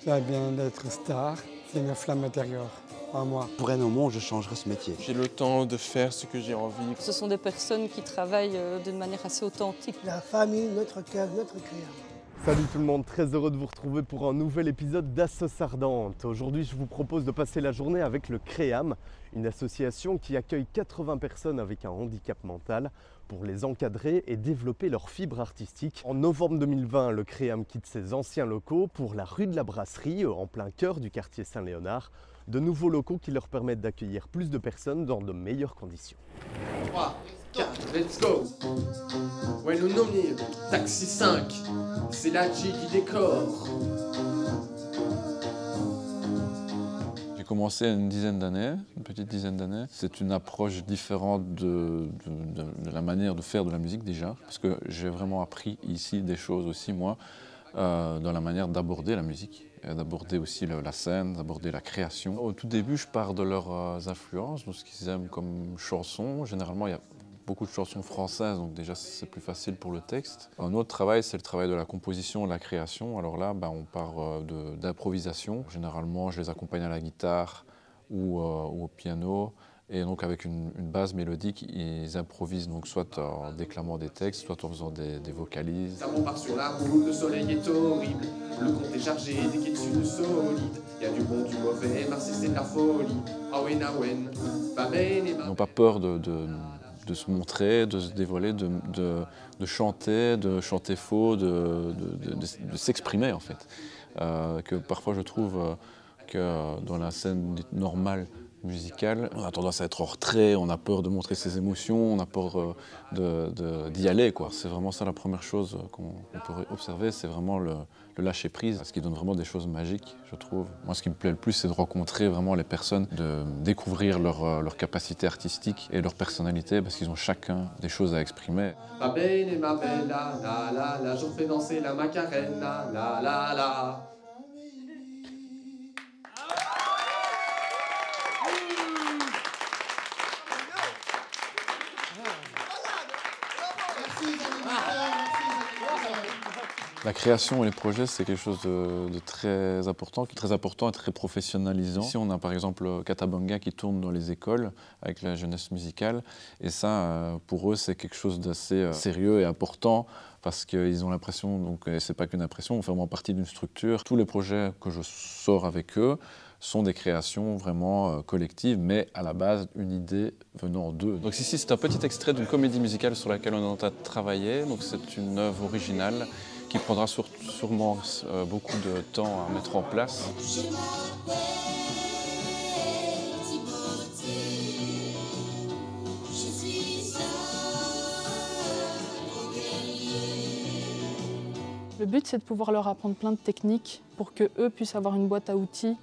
Ça vient d'être star, c'est une flamme intérieure en moi. Pour un moment, je changerai ce métier. J'ai le temps de faire ce que j'ai envie. Ce sont des personnes qui travaillent d'une manière assez authentique. La famille, notre cœur, notre créa. Salut tout le monde, très heureux de vous retrouver pour un nouvel épisode d'Assos Ardente. Aujourd'hui, je vous propose de passer la journée avec le Créam, une association qui accueille 80 personnes avec un handicap mental pour les encadrer et développer leur fibre artistique. En novembre 2020, le Créam quitte ses anciens locaux pour la rue de la Brasserie, en plein cœur du quartier Saint-Léonard. De nouveaux locaux qui leur permettent d'accueillir plus de personnes dans de meilleures conditions. 3, 4, let's go. Ouais, le nommé, Taxi 5, c'est la G qui décore. J'ai commencé à une petite dizaine d'années. C'est une approche différente de la manière de faire de la musique déjà, parce que j'ai vraiment appris ici des choses aussi, moi, dans la manière d'aborder la musique, d'aborder aussi la scène, d'aborder la création. Au tout début, je pars de leurs influences, de ce qu'ils aiment comme chansons. Généralement, il y a beaucoup de chansons françaises, donc déjà c'est plus facile pour le texte. Un autre travail, c'est le travail de la composition, de la création. Alors là, on part d'improvisation. Généralement, je les accompagne à la guitare ou au piano. Et donc avec une base mélodique, ils improvisent donc soit en déclamant des textes, soit en faisant des vocalises. Ça part sur la route, le soleil est horrible. Le compte est chargé, dès qu'il est dessus de solide. Il y a du bon, du mauvais, Marseille c'est de la folie. Awen, awen, Ils n'ont pas peur de se montrer, de se dévoiler, de chanter faux, de s'exprimer en fait. Que parfois je trouve que dans la scène pourrait musicale, on a tendance à être en retrait, on a peur de montrer ses émotions, on a peur d'y aller, quoi. C'est vraiment ça la première chose qu'on pourrait observer, c'est vraiment le lâcher prise, ce qui donne vraiment des choses magiques, je trouve. Moi, ce qui me plaît le plus, c'est de rencontrer vraiment les personnes, de découvrir leur capacité artistique et leur personnalité, parce qu'ils ont chacun des choses à exprimer. Ma belle et ma belle, la la la la, je fais danser la macarena, la la la. La création et les projets, c'est quelque chose de très important, qui est très important et très professionnalisant. Ici, on a par exemple Katabanga qui tourne dans les écoles avec la jeunesse musicale. Et ça, pour eux, c'est quelque chose d'assez sérieux et important parce qu'ils ont l'impression, donc c'est pas qu'une impression, on fait vraiment partie d'une structure. Tous les projets que je sors avec eux sont des créations vraiment collectives, mais à la base, une idée venant d'eux. Donc ici, c'est un petit extrait d'une comédie musicale sur laquelle on est en train de travailler. Donc c'est une œuvre originale qui prendra sûrement beaucoup de temps à mettre en place. Le but, c'est de pouvoir leur apprendre plein de techniques pour qu'eux puissent avoir une boîte à outils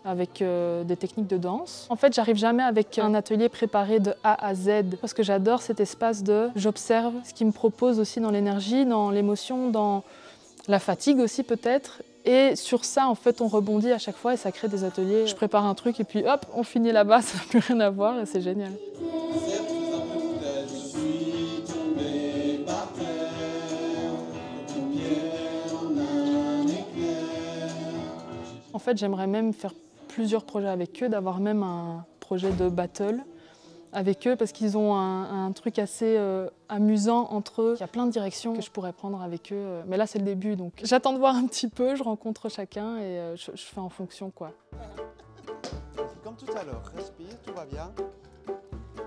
avec des techniques de danse. En fait, j'arrive jamais avec un atelier préparé de A à Z parce que j'adore cet espace de j'observe ce qu'ils me proposent aussi dans l'énergie, dans l'émotion, dans la fatigue aussi peut-être. Et sur ça, en fait, on rebondit à chaque fois et ça crée des ateliers. Je prépare un truc et puis hop, on finit là-bas, ça n'a plus rien à voir et c'est génial. En fait, j'aimerais même faire plusieurs projets avec eux, d'avoir même un projet de battle avec eux parce qu'ils ont un truc assez amusant entre eux. Il y a plein de directions que je pourrais prendre avec eux, mais là c'est le début donc j'attends de voir un petit peu, je rencontre chacun et je fais en fonction quoi. Comme tout à l'heure, respire, tout va bien.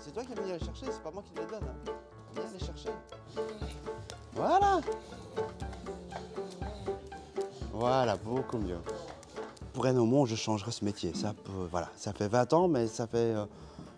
C'est toi qui vas venir les chercher, c'est pas moi qui te les donne. Hein. Viens les chercher. Voilà. Voilà, beaucoup mieux. Pour un moment, je changerai ce métier. Voilà, ça fait 20 ans, mais ça fait...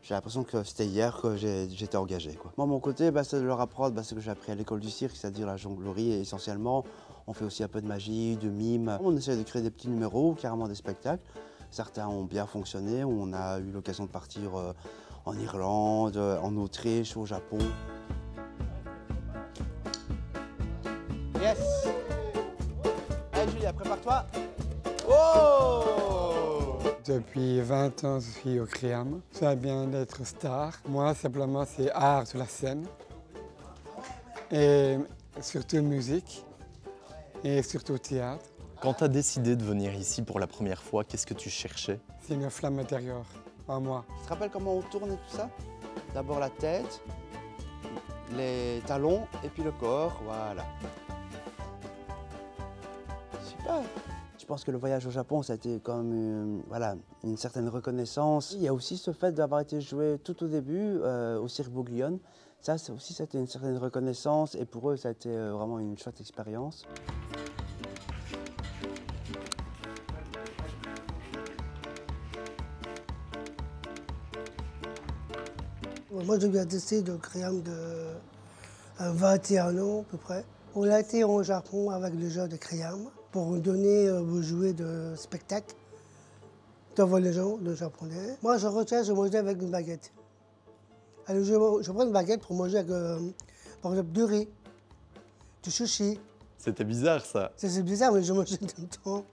j'ai l'impression que c'était hier que j'étais engagé, quoi. Moi, mon côté, c'est de leur apprendre ce que j'ai appris à l'école du cirque, c'est-à-dire la jonglerie essentiellement. On fait aussi un peu de magie, de mime. On essaie de créer des petits numéros, carrément des spectacles. Certains ont bien fonctionné. On a eu l'occasion de partir en Irlande, en Autriche, au Japon. Yes! Allez, Julia, prépare-toi. Oh! Depuis 20 ans, je suis au Créam. Ça vient d'être star. Moi, simplement, c'est art sur la scène. Et surtout musique. Et surtout théâtre. Quand tu as décidé de venir ici pour la première fois, qu'est-ce que tu cherchais? C'est une flamme intérieure en moi. Tu te rappelles comment on tourne et tout ça? D'abord la tête, les talons et puis le corps, voilà. Super. Je pense que le voyage au Japon, ça a été comme voilà, une certaine reconnaissance. Il y a aussi ce fait d'avoir été joué tout au début au Cirque Bouglione. Ça aussi, c'était une certaine reconnaissance et pour eux, ça a été vraiment une chouette expérience. Moi, je viens d'essayer de Créam de 21 ans à peu près. On a été au Japon avec le jeu de Créam pour nous donner vos jouets de spectacle devant les gens, le japonais. Moi, je retiens, je mangeais avec une baguette. Alors, je prends une baguette pour manger avec, par exemple, du riz, du sushi. C'était bizarre ça. C'est bizarre, mais je mangeais tout le temps.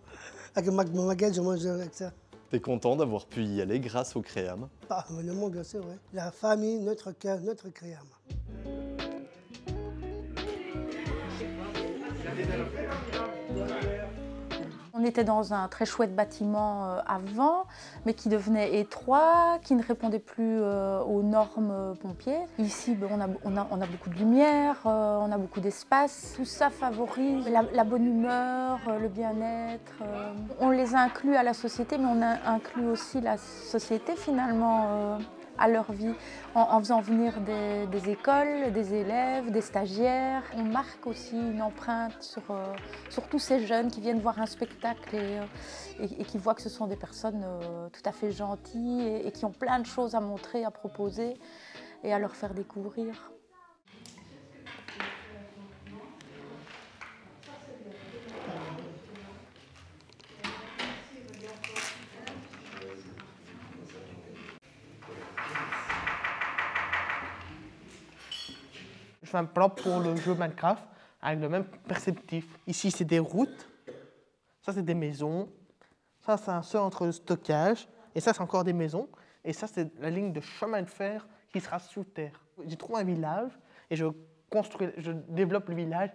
Avec ma baguette, je mangeais avec ça. T'es content d'avoir pu y aller grâce au Créam? Ah, évidemment, bien sûr, oui. La famille, notre cœur, notre Créam. On était dans un très chouette bâtiment avant, mais qui devenait étroit, qui ne répondait plus aux normes pompiers. Ici, on a beaucoup de lumière, on a beaucoup d'espace. Tout ça favorise la bonne humeur, le bien-être. On les inclut à la société, mais on inclut aussi la société finalement à leur vie, en faisant venir des écoles, des élèves, des stagiaires. On marque aussi une empreinte sur tous ces jeunes qui viennent voir un spectacle et qui voient que ce sont des personnes tout à fait gentilles et qui ont plein de choses à montrer, à proposer et à leur faire découvrir. Je fais un plan pour le jeu Minecraft avec le même perceptif. Ici, c'est des routes. Ça, c'est des maisons. Ça, c'est un seul entre le stockage. Et ça, c'est encore des maisons. Et ça, c'est la ligne de chemin de fer qui sera sous terre. J'ai trouvé un village et je développe le village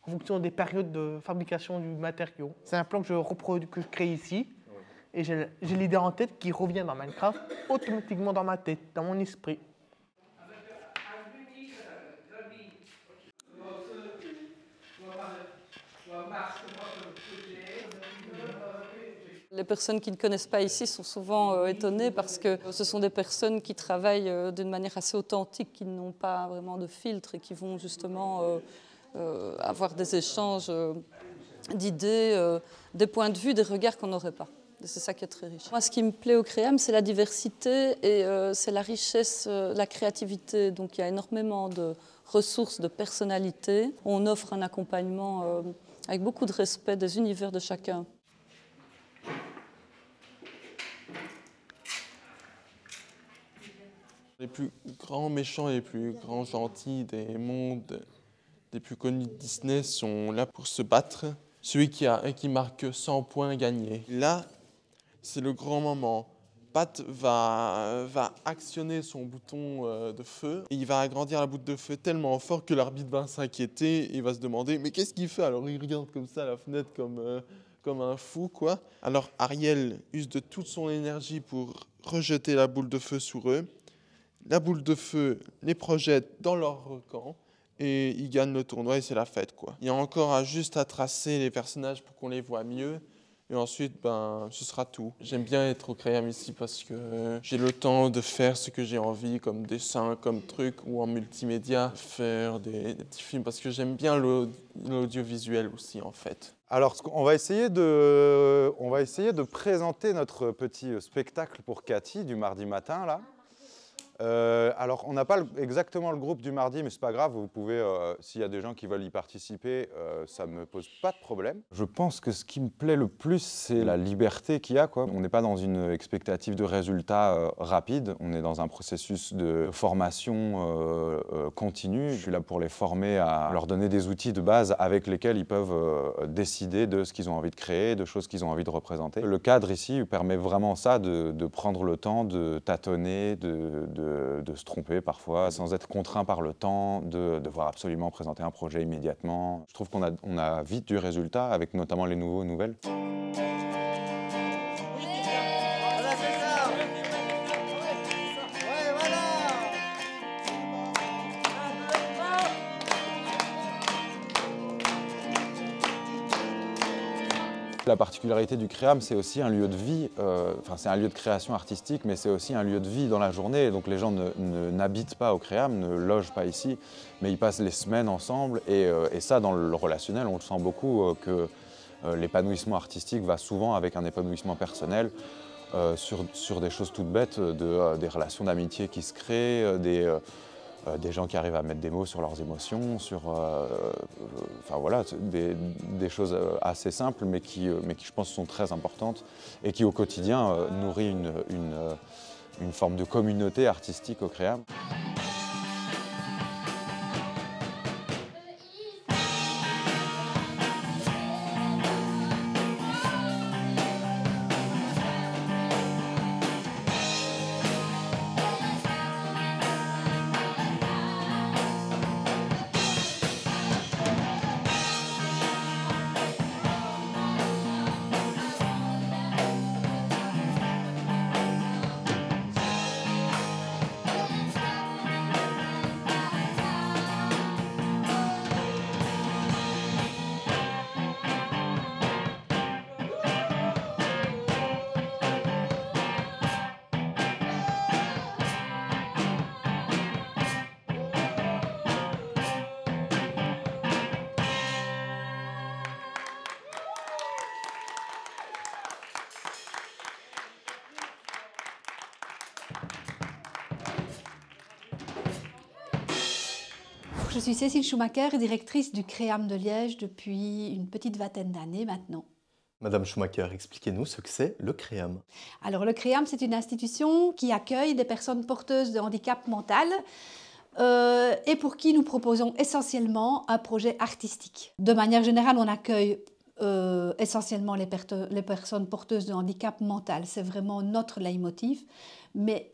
en fonction des périodes de fabrication du matériau. C'est un plan que je crée ici. Et j'ai l'idée en tête qui revient dans Minecraft automatiquement dans ma tête, dans mon esprit. Les personnes qui ne connaissent pas ici sont souvent étonnées parce que ce sont des personnes qui travaillent d'une manière assez authentique, qui n'ont pas vraiment de filtre et qui vont justement avoir des échanges d'idées, des points de vue, des regards qu'on n'aurait pas. C'est ça qui est très riche. Moi, ce qui me plaît au Créam, c'est la diversité et c'est la richesse, la créativité. Donc il y a énormément de ressources, de personnalités. On offre un accompagnement avec beaucoup de respect des univers de chacun. Les plus grands méchants et les plus grands gentils des mondes les plus connus de Disney sont là pour se battre. Celui qui marque 100 points gagné. Là, c'est le grand moment. Pat va actionner son bouton de feu et il va agrandir la boule de feu tellement fort que l'arbitre va s'inquiéter et va se demander « mais qu'est-ce qu'il fait ?» Alors il regarde comme ça à la fenêtre comme un fou, quoi. Alors Ariel use de toute son énergie pour rejeter la boule de feu sur eux. La boule de feu les projette dans leur camp et ils gagnent le tournoi et c'est la fête, quoi. Il y a encore juste à tracer les personnages pour qu'on les voit mieux et ensuite, ce sera tout. J'aime bien être au Créam ici parce que j'ai le temps de faire ce que j'ai envie, comme dessin, comme truc, ou en multimédia, faire des petits films parce que j'aime bien l'audiovisuel aussi, en fait. Alors, on va essayer de présenter notre petit spectacle pour Cathy du mardi matin, là. Alors, on n'a pas exactement le groupe du mardi, mais c'est pas grave, vous pouvez, s'il y a des gens qui veulent y participer, ça ne me pose pas de problème. Je pense que ce qui me plaît le plus, c'est la liberté qu'il y a, quoi. On n'est pas dans une expectative de résultats rapides, on est dans un processus de formation continue. Je suis là pour les former, à leur donner des outils de base avec lesquels ils peuvent décider de ce qu'ils ont envie de créer, de choses qu'ils ont envie de représenter. Le cadre ici permet vraiment ça, de prendre le temps de tâtonner, de de se tromper parfois, sans être contraint par le temps, de devoir absolument présenter un projet immédiatement. Je trouve qu'on a vite du résultat, avec notamment les nouveaux nouvelles. La particularité du Créam, c'est aussi un lieu de vie, c'est un lieu de création artistique, mais c'est aussi un lieu de vie dans la journée. Donc les gens n'habitent pas au Créam, ne logent pas ici, mais ils passent les semaines ensemble. Et ça, dans le relationnel, on le sent beaucoup, que l'épanouissement artistique va souvent avec un épanouissement personnel, sur des choses toutes bêtes, des relations d'amitié qui se créent, des gens qui arrivent à mettre des mots sur leurs émotions, sur voilà, des choses assez simples, mais qui, je pense, sont très importantes et qui, au quotidien, nourrit une forme de communauté artistique au Créam. Je suis Cécile Schumacher, directrice du Créam de Liège depuis une petite vingtaine d'années maintenant. Madame Schumacher, expliquez-nous ce que c'est le Créam. Alors le Créam, c'est une institution qui accueille des personnes porteuses de handicap mental et pour qui nous proposons essentiellement un projet artistique. De manière générale, on accueille essentiellement les personnes porteuses de handicap mental. C'est vraiment notre leitmotiv, mais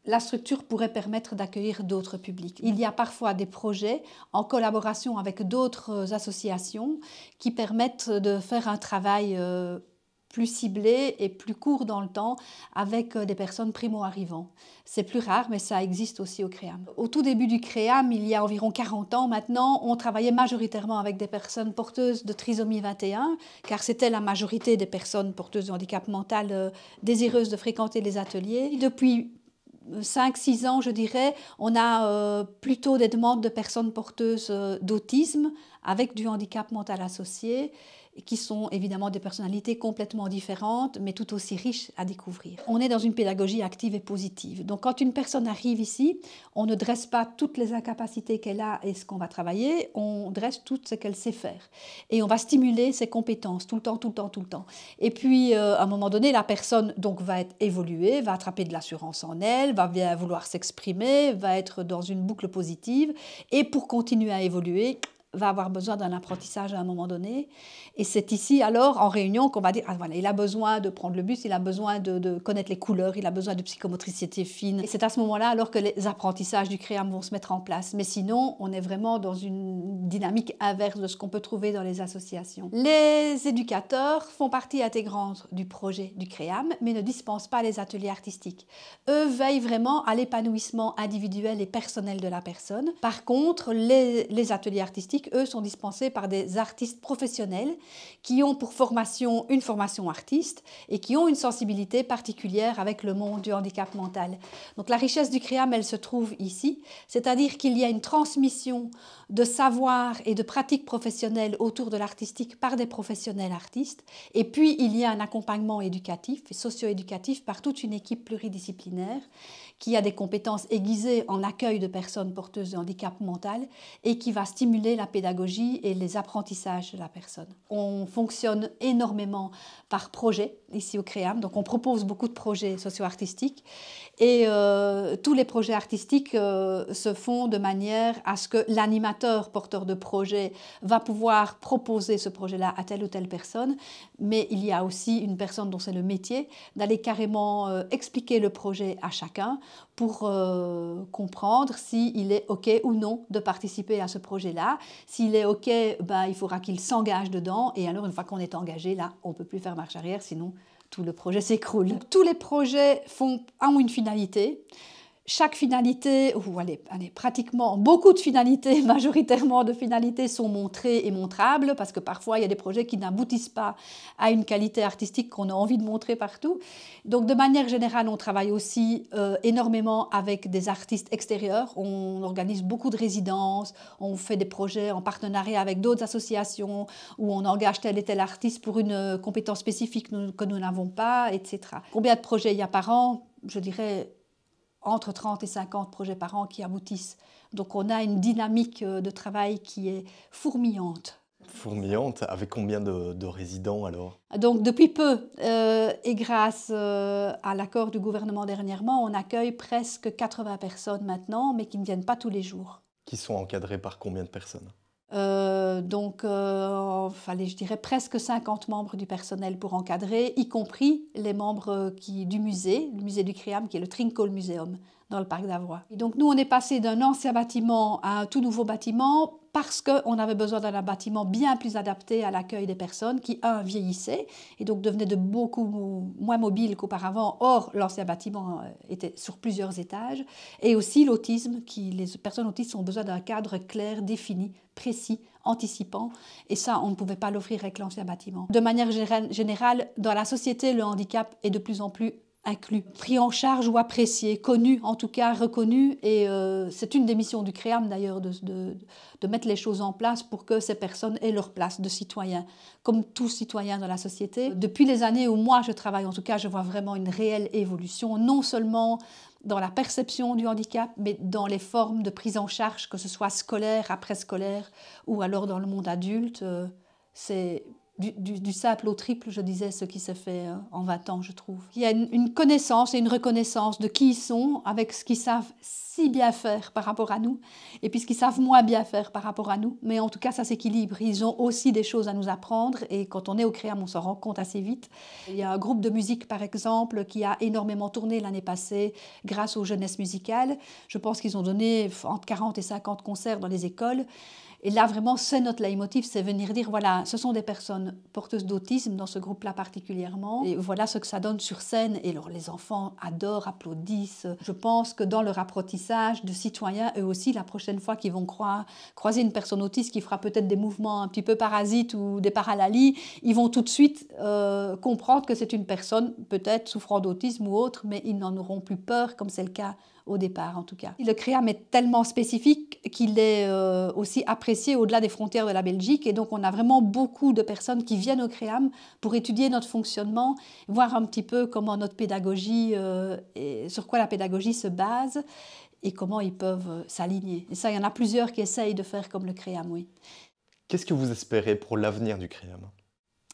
la structure pourrait permettre d'accueillir d'autres publics. Il y a parfois des projets en collaboration avec d'autres associations qui permettent de faire un travail plus ciblé et plus court dans le temps avec des personnes primo-arrivants. C'est plus rare, mais ça existe aussi au Créam. Au tout début du Créam, il y a environ 40 ans maintenant, on travaillait majoritairement avec des personnes porteuses de trisomie 21, car c'était la majorité des personnes porteuses de handicap mental désireuses de fréquenter les ateliers. Depuis 5-6 ans, je dirais, on a plutôt des demandes de personnes porteuses d'autisme avec du handicap mental associé, qui sont évidemment des personnalités complètement différentes, mais tout aussi riches à découvrir. On est dans une pédagogie active et positive. Donc quand une personne arrive ici, on ne dresse pas toutes les incapacités qu'elle a et ce qu'on va travailler, on dresse tout ce qu'elle sait faire. Et on va stimuler ses compétences tout le temps, tout le temps, tout le temps. Et puis, à un moment donné, la personne donc, va être évoluée, va attraper de l'assurance en elle, va bien vouloir s'exprimer, va être dans une boucle positive. Et pour continuer à évoluer, va avoir besoin d'un apprentissage à un moment donné. Et c'est ici, alors, en réunion, qu'on va dire, ah, voilà, il a besoin de prendre le bus, il a besoin de connaître les couleurs, il a besoin de psychomotricité fine. Et c'est à ce moment-là, alors que les apprentissages du Créam vont se mettre en place. Mais sinon, on est vraiment dans une dynamique inverse de ce qu'on peut trouver dans les associations. Les éducateurs font partie intégrante du projet du Créam, mais ne dispensent pas les ateliers artistiques. Eux veillent vraiment à l'épanouissement individuel et personnel de la personne. Par contre, les ateliers artistiques, eux, sont dispensés par des artistes professionnels qui ont pour formation une formation artiste et qui ont une sensibilité particulière avec le monde du handicap mental. Donc la richesse du Créam, elle se trouve ici, c'est-à-dire qu'il y a une transmission de savoir et de pratiques professionnelles autour de l'artistique par des professionnels artistes, et puis il y a un accompagnement éducatif et socio-éducatif par toute une équipe pluridisciplinaire qui a des compétences aiguisées en accueil de personnes porteuses de handicap mental et qui va stimuler la pédagogie et les apprentissages de la personne. On fonctionne énormément par projet ici au Créam, donc on propose beaucoup de projets socio-artistiques et tous les projets artistiques se font de manière à ce que l'animateur porteur de projet va pouvoir proposer ce projet-là à telle ou telle personne, mais il y a aussi une personne dont c'est le métier d'aller carrément expliquer le projet à chacun pour comprendre s'il est OK ou non de participer à ce projet-là. S'il est OK, il faudra qu'il s'engage dedans. Et alors, une fois qu'on est engagé, là, on ne peut plus faire marche arrière, sinon tout le projet s'écroule. Tous les projets ont une finalité. Chaque finalité, ou allez, pratiquement beaucoup de finalités, majoritairement de finalités sont montrées et montrables, parce que parfois il y a des projets qui n'aboutissent pas à une qualité artistique qu'on a envie de montrer partout. Donc de manière générale, on travaille aussi énormément avec des artistes extérieurs. On organise beaucoup de résidences, on fait des projets en partenariat avec d'autres associations, où on engage tel et tel artiste pour une compétence spécifique que nous n'avons pas, etc. Combien de projets il y a par an? Je dirais entre 30 et 50 projets par an qui aboutissent. Donc on a une dynamique de travail qui est fourmillante. Fourmillante, avec combien de résidents alors? Donc depuis peu, et grâce à l'accord du gouvernement dernièrement, on accueille presque 80 personnes maintenant, mais qui ne viennent pas tous les jours. Qui sont encadrés par combien de personnes? Je dirais presque 50 membres du personnel pour encadrer, y compris les membres du musée, le musée du Créam, qui est le Trinquol Museum, dans le parc d'Avroy. Donc nous, on est passé d'un ancien bâtiment à un tout nouveau bâtiment parce qu'on avait besoin d'un bâtiment bien plus adapté à l'accueil des personnes qui, vieillissaient et donc devenaient de beaucoup moins mobiles qu'auparavant. Or, l'ancien bâtiment était sur plusieurs étages. Et aussi l'autisme, les personnes autistes ont besoin d'un cadre clair, défini, précis, anticipant. Et ça, on ne pouvait pas l'offrir avec l'ancien bâtiment. De manière générale, dans la société, le handicap est de plus en plus inclus, pris en charge ou apprécié, connu, en tout cas reconnu. Et c'est une des missions du Créam d'ailleurs de mettre les choses en place pour que ces personnes aient leur place de citoyens, comme tous citoyens dans la société. Depuis les années où moi je travaille, en tout cas, je vois vraiment une réelle évolution, non seulement dans la perception du handicap, mais dans les formes de prise en charge, que ce soit scolaire, après-scolaire ou alors dans le monde adulte. C'est du simple au triple, je disais, ce qui s'est fait en 20 ans, je trouve. Il y a une connaissance et une reconnaissance de qui ils sont, avec ce qu'ils savent si bien faire par rapport à nous, et puis ce qu'ils savent moins bien faire par rapport à nous. Mais en tout cas, ça s'équilibre. Ils ont aussi des choses à nous apprendre, et quand on est au Créam, on s'en rend compte assez vite. Il y a un groupe de musique, par exemple, qui a énormément tourné l'année passée grâce aux jeunesses musicales. Je pense qu'ils ont donné entre 40 et 50 concerts dans les écoles. Et là, vraiment, c'est notre leitmotiv, c'est venir dire, voilà, ce sont des personnes porteuses d'autisme, dans ce groupe-là particulièrement, et voilà ce que ça donne sur scène. Et alors, les enfants adorent, applaudissent. Je pense que dans leur apprentissage de citoyens, eux aussi, la prochaine fois qu'ils vont croiser une personne autiste qui fera peut-être des mouvements un petit peu parasites ou des paralalies, ils vont tout de suite comprendre que c'est une personne, peut-être souffrant d'autisme ou autre, mais ils n'en auront plus peur, comme c'est le cas au départ en tout cas. Le Créam est tellement spécifique qu'il est aussi apprécié au-delà des frontières de la Belgique, et donc on a vraiment beaucoup de personnes qui viennent au Créam pour étudier notre fonctionnement, voir un petit peu comment notre pédagogie, et sur quoi la pédagogie se base et comment ils peuvent s'aligner. Et ça, il y en a plusieurs qui essayent de faire comme le Créam, oui. Qu'est-ce que vous espérez pour l'avenir du Créam ?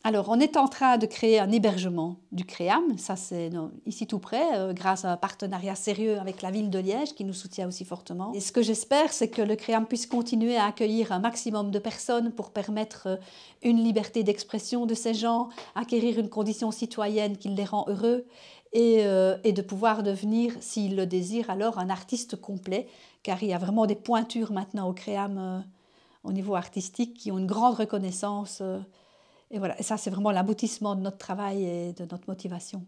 Alors, on est en train de créer un hébergement du Créam, ça c'est ici tout près, grâce à un partenariat sérieux avec la ville de Liège qui nous soutient aussi fortement. Et ce que j'espère, c'est que le Créam puisse continuer à accueillir un maximum de personnes pour permettre une liberté d'expression de ces gens, acquérir une condition citoyenne qui les rend heureux et de pouvoir devenir, s'ils le désirent, alors un artiste complet, car il y a vraiment des pointures maintenant au Créam au niveau artistique qui ont une grande reconnaissance. Et voilà, et ça, c'est vraiment l'aboutissement de notre travail et de notre motivation.